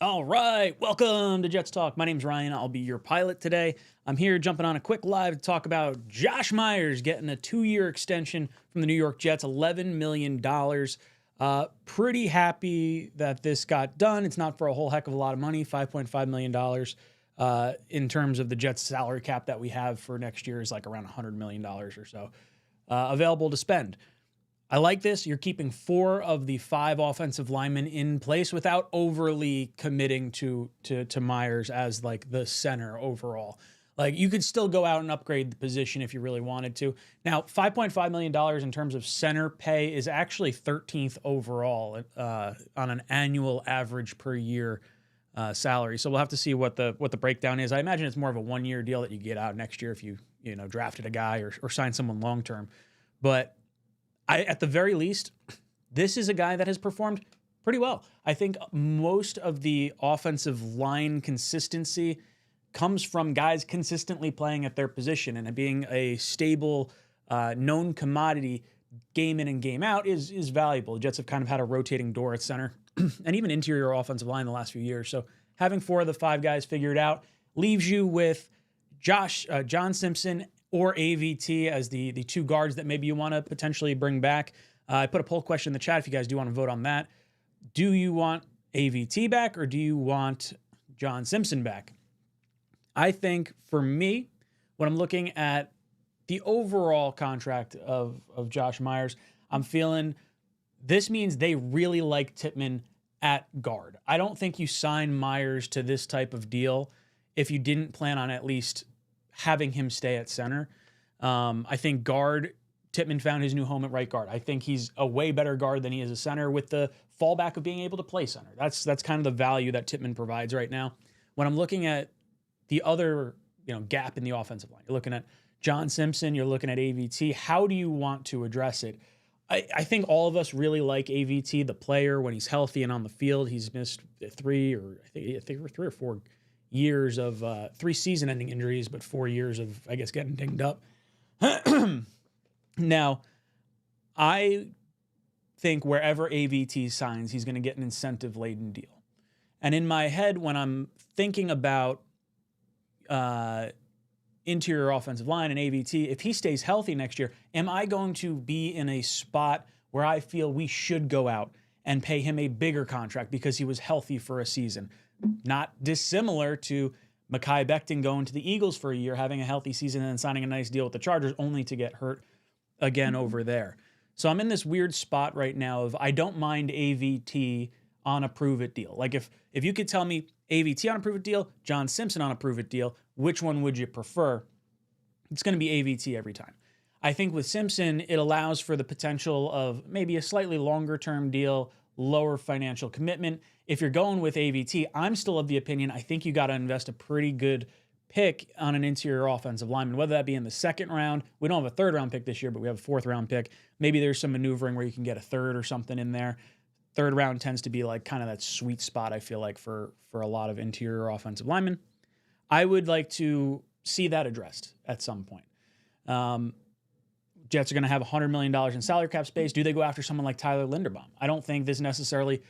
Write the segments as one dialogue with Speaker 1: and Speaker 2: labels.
Speaker 1: All right, welcome to Jets Talk. My name's Ryan. I'll be your pilot today. I'm here jumping on a quick live to talk about Josh Myers getting a 2-year extension from the New York Jets, $11 million. Pretty happy that this got done. It's not for a whole heck of a lot of money, $5.5 million in terms of the Jets salary cap that we have for next year is like around $100 million or so available to spend. I like this. You're keeping 4 of the 5 offensive linemen in place without overly committing to Myers as like the center overall. Like you could still go out and upgrade the position if you really wanted to. Now, $5.5 million in terms of center pay is actually 13th overall on an annual average per year salary. So we'll have to see what the breakdown is. I imagine it's more of a 1-year deal that you get out next year if you drafted a guy or signed someone long term. But at the very least, this is a guy that has performed pretty well. I think most of the offensive line consistency comes from guys consistently playing at their position, and being a stable, known commodity game in and game out is valuable. The Jets have kind of had a rotating door at center and even interior offensive line the last few years. So having 4 of the 5 guys figured out leaves you with John Simpson or AVT as the 2 guards that maybe you want to potentially bring back. I put a poll question in the chat if you guys do want to vote on that. Do you want AVT back or do you want John Simpson back? I think for me, when I'm looking at the overall contract of Josh Myers, I'm feeling this means they really like Tippmann at guard. I don't think you sign Myers to this type of deal if you didn't plan on at least having him stay at center. I think guard, Tippmann found his new home at right guard. I think he's a way better guard than he is a center with the fallback of being able to play center. That's kind of the value that Tippmann provides right now. When I'm looking at the other gap in the offensive line, you're looking at John Simpson, you're looking at AVT. How do you want to address it? I think all of us really like AVT, the player, when he's healthy and on the field. He's missed 3 or 4 years of 3 season-ending injuries, but 4 years of, I guess, getting dinged up. Now, I think wherever AVT signs, he's going to get an incentive-laden deal. And in my head, when I'm thinking about interior offensive line and AVT, if he stays healthy next year, am I going to be in a spot where I feel we should go out and pay him a bigger contract because he was healthy for a season? Not dissimilar to Mekhi Becton going to the Eagles for a year, having a healthy season, and then signing a nice deal with the Chargers, only to get hurt again over there. So I'm in this weird spot right now of I don't mind AVT on a prove-it deal. Like if you could tell me AVT on a prove-it deal, John Simpson on a prove-it deal, which one would you prefer? It's going to be AVT every time. I think with Simpson, it allows for the potential of maybe a slightly longer-term deal, lower financial commitment. If you're going with AVT, I'm still of the opinion I think you got to invest a pretty good pick on an interior offensive lineman, whether that be in the 2nd round. We don't have a 3rd round pick this year, but we have a 4th round pick. Maybe there's some maneuvering where you can get a 3rd or something in there. 3rd round tends to be like kind of that sweet spot, I feel like, for a lot of interior offensive linemen. I would like to see that addressed at some point. Jets are going to have $100 million in salary cap space. Do they go after someone like Tyler Linderbaum? I don't think this necessarily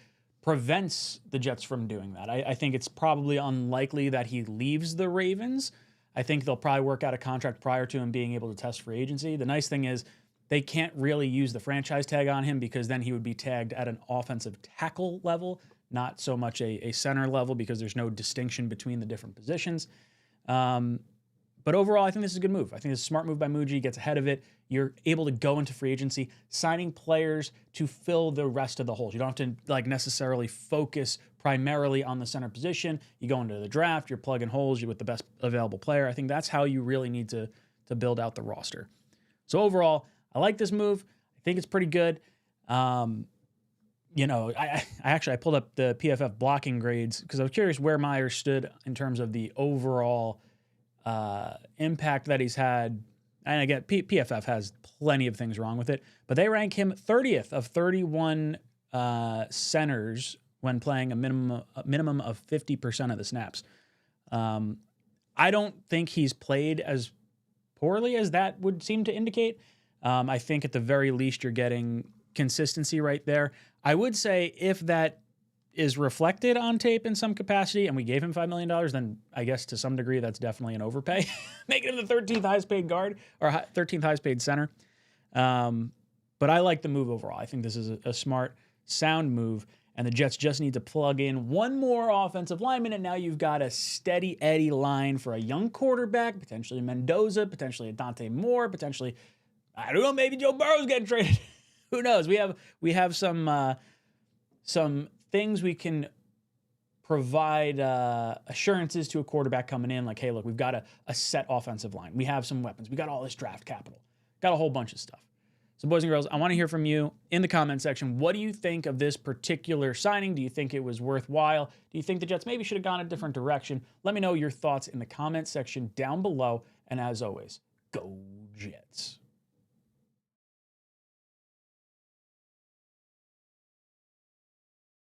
Speaker 1: prevents the Jets from doing that. I think it's probably unlikely that he leaves the Ravens. I think they'll probably work out a contract prior to him being able to test free agency. The nice thing is they can't really use the franchise tag on him because then he would be tagged at an offensive tackle level, not so much a center level, because there's no distinction between the different positions. But overall, I think this is a good move. I think it's a smart move by Muji. Gets ahead of it. You're able to go into free agency, signing players to fill the rest of the holes. You don't have to necessarily focus primarily on the center position. You go into the draft, you're plugging holes, you're with the best available player. I think that's how you really need to build out the roster. So overall, I like this move. I think it's pretty good. I pulled up the PFF blocking grades because I was curious where Myers stood in terms of the overall impact that he's had. And again, PFF has plenty of things wrong with it, but they rank him 30th of 31 centers when playing a minimum of 50% of the snaps. I don't think he's played as poorly as that would seem to indicate. I think at the very least you're getting consistency right there. I would say if that is reflected on tape in some capacity, and we gave him $5 million, then I guess to some degree that's definitely an overpay. Making him the 13th highest paid guard or 13th highest paid center. But I like the move overall. I think this is a smart, sound move, and the Jets just need to plug in one more offensive lineman, and now you've got a steady Eddie line for a young quarterback, potentially Mendoza, potentially a Dante Moore, potentially, I don't know, maybe Joe Burrow's getting traded. Who knows? We have some things we can provide assurances to a quarterback coming in, like, hey, look, we've got a set offensive line. We have some weapons. We got all this draft capital. Got a whole bunch of stuff. So, boys and girls, I want to hear from you in the comment section. What do you think of this particular signing? Do you think it was worthwhile? Do you think the Jets maybe should have gone a different direction? Let me know your thoughts in the comment section down below. And as always, go Jets.